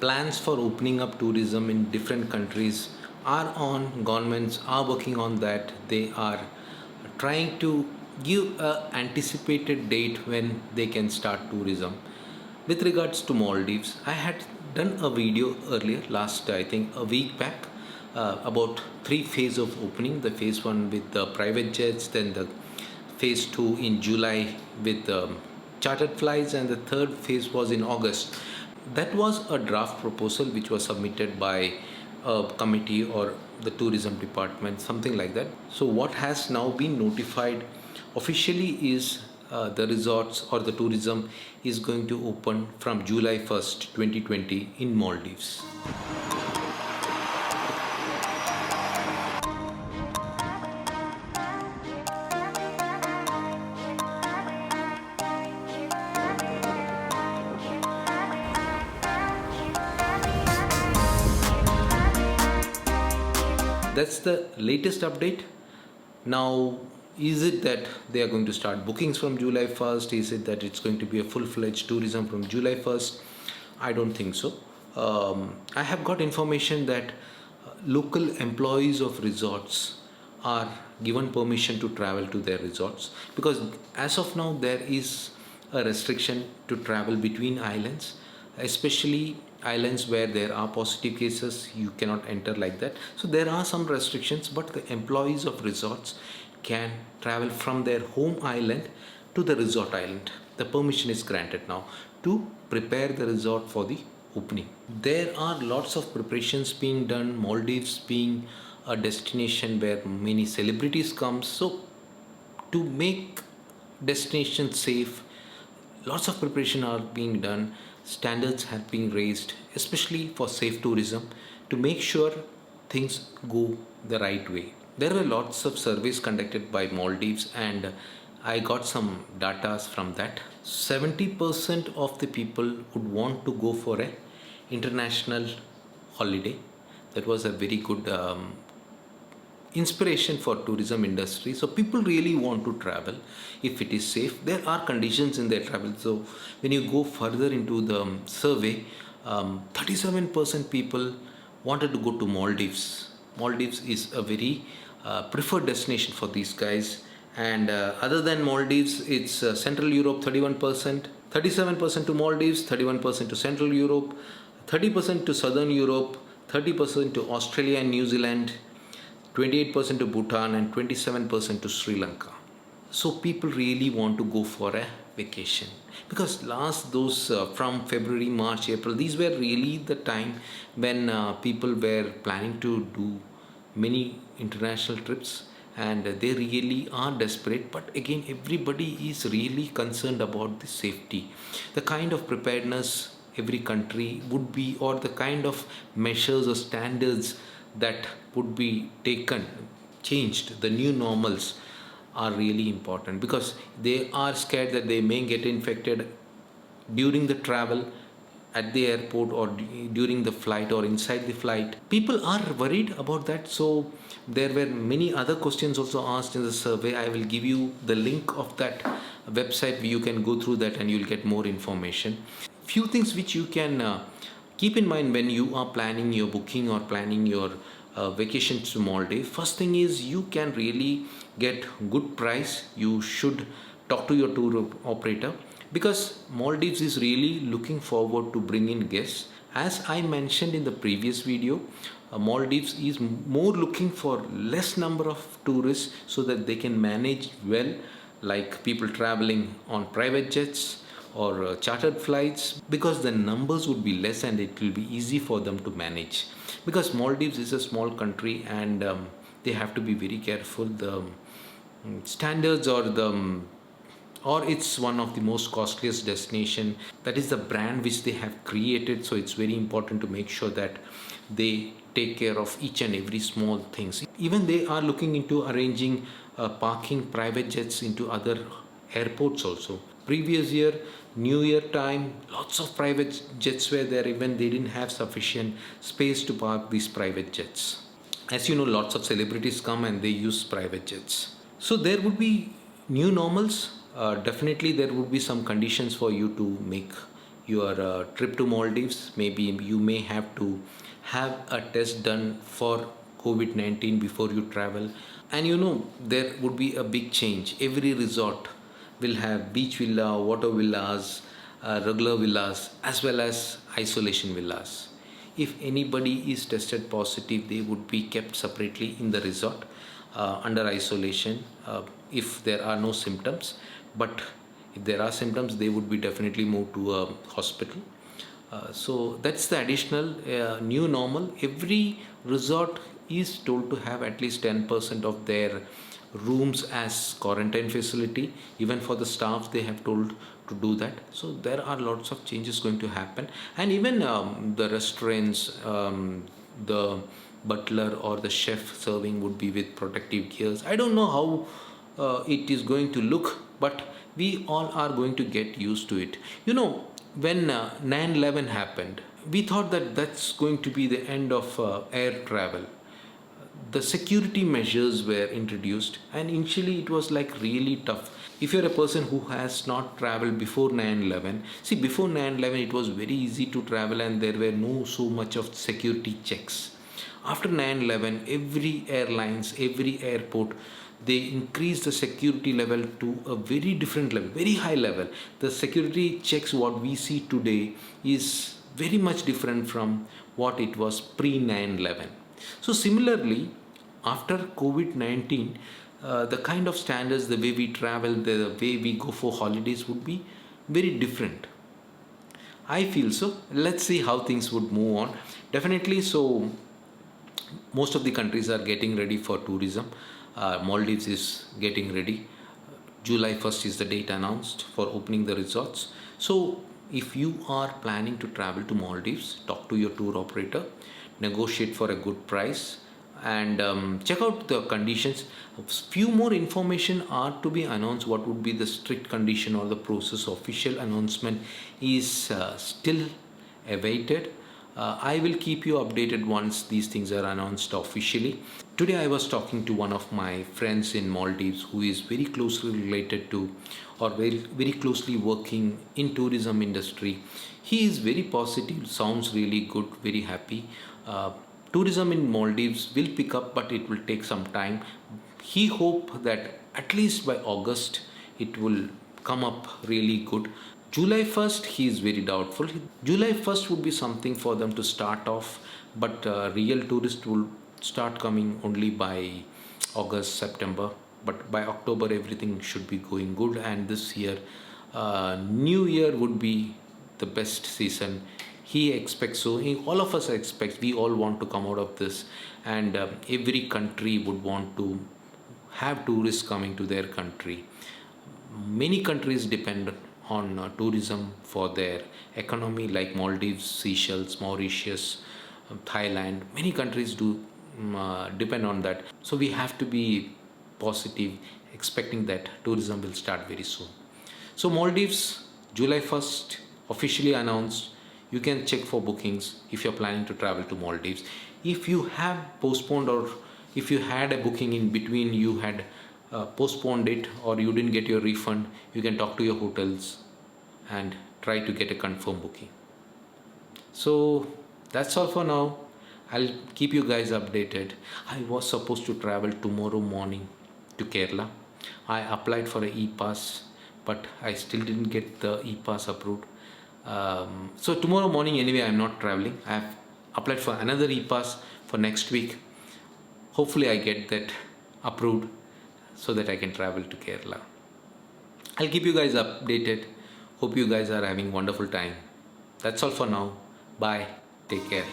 plans for opening up tourism in different countries are on. Governments are working on that. They are trying to give a anticipated date when they can start tourism. With regards to Maldives, I had done a video earlier, last I think a week back, about three phases of opening. The phase one with the private jets, then the phase two in July with chartered flights, and the third phase was in August. That was a draft proposal which was submitted by a committee or the tourism department, something like that. So, what has now been notified officially is the resorts or the tourism is going to open from July 1st, 2020 in Maldives. That's the latest update. Now, is it that they are going to start bookings from July 1st? Is it that it's going to be a full-fledged tourism from July 1st? I don't think so. I have got information that local employees of resorts are given permission to travel to their resorts, because as of now there is a restriction to travel between islands, especially islands where there are positive cases. You cannot enter like that. So there are some restrictions, but the employees of resorts can travel from their home island to the resort island. The permission is granted now to prepare the resort for the opening. There are lots of preparations being done, Maldives being a destination where many celebrities come. So to make destination safe, lots of preparation are being done. Standards have been raised, especially for safe tourism, to make sure things go the right way. There were lots of surveys conducted by Maldives, and I got some data from that. 70% of the people would want to go for an international holiday. That was a very good inspiration for tourism industry. So people really want to travel if it is safe. There are conditions in their travel. So when you go further into the survey, 37% people wanted to go to Maldives. Maldives is a very preferred destination for these guys. And other than Maldives, it's Central Europe, 31%, 37% to Maldives, 31% to Central Europe, 30% to Southern Europe, 30% to Australia and New Zealand, 28% to Bhutan, and 27% to Sri Lanka. So people really want to go for a vacation, because from February, March, April, these were really the time when people were planning to do many international trips, and they really are desperate. But again, everybody is really concerned about the safety, the kind of preparedness every country would be, or the kind of measures or standards that would be changed, the new normals are really important, because they are scared that they may get infected during the travel at the airport or during the flight or inside the flight. People are worried about that. So there were many other questions also asked in the survey. I will give you the link of that website where you can go through that and you'll get more information. Few things which you can keep in mind when you are planning your booking or planning your vacation to Maldives. First thing is, you can really get good price. You should talk to your tour operator, because Maldives is really looking forward to bring in guests. As I mentioned in the previous video, Maldives is more looking for less number of tourists so that they can manage well, like people traveling on private jets or chartered flights, because the numbers would be less and it will be easy for them to manage. Because Maldives is a small country, and they have to be very careful. The standards or it's one of the most costliest destination. That is the brand which they have created. So it's very important to make sure that they take care of each and every small things. Even they are looking into arranging parking private jets into other airports also. Previous year, New Year time, lots of private jets were there. Even they didn't have sufficient space to park these private jets. As you know, lots of celebrities come and they use private jets. So there would be new normals. Definitely there would be some conditions for you to make your trip to Maldives. Maybe you may have to have a test done for COVID 19 before you travel. And there would be a big change. Every resort will have beach villa, water villas, regular villas, as well as isolation villas. If anybody is tested positive, they would be kept separately in the resort under isolation if there are no symptoms. But if there are symptoms, they would be definitely moved to a hospital. So that's the additional new normal. Every resort is told to have at least 10% of their rooms as quarantine facility. Even for the staff, they have told to do that. So there are lots of changes going to happen, and even the restaurants, the butler or the chef serving would be with protective gears. I don't know how it is going to look, but we all are going to get used to it. When 9/11 happened, we thought that that's going to be the end of air travel. The security measures were introduced, and initially it was like really tough. If you're a person who has not traveled before 9/11, see, before 9/11 it was very easy to travel and there were no so much of security checks. After 9/11, every airlines, every airport, they increased the security level to a very different level, very high level. The security checks what we see today is very much different from what it was pre 9/11. So similarly, after COVID 19, the kind of standards, the way we travel, the way we go for holidays would be very different. I feel so. Let's see how things would move on. Definitely. So most of the countries are getting ready for tourism. Maldives is getting ready. July 1st is the date announced for opening the resorts. So if you are planning to travel to Maldives, talk to your tour operator, negotiate for a good price, and check out the conditions. Few more information are to be announced. What would be the strict condition or the process? Official announcement is still awaited. I will keep you updated once these things are announced officially. Today I was talking to one of my friends in Maldives who is very closely related to, or very closely working in tourism industry. He is very positive, sounds really good, very happy. Tourism in Maldives will pick up, but it will take some time. He hope that at least by August it will come up really good. July 1st, he is very doubtful. July 1st would be something for them to start off, but real tourists will start coming only by August, September. But by October, everything should be going good. And this year, New Year would be the best season. He expects so. All of us expect. We all want to come out of this, and every country would want to have tourists coming to their country. Many countries depend on tourism for their economy, like Maldives, Seychelles, Mauritius, Thailand. Many countries do depend on that. So we have to be positive, expecting that tourism will start very soon. So Maldives, July 1st, officially announced. You can check for bookings if you're planning to travel to Maldives. If you have postponed, or if you had a booking in between, you had postponed it, or you didn't get your refund, you can talk to your hotels and try to get a confirmed booking. So that's all for now. I'll keep you guys updated. I was supposed to travel tomorrow morning to Kerala. I applied for a e-pass, but I still didn't get the e-pass approved. So tomorrow morning anyway, I'm not traveling. I have applied for another e-pass for next week. Hopefully I get that approved so that I can travel to Kerala. I'll keep you guys updated. Hope you guys are having wonderful time. That's all for now. Bye. Take care.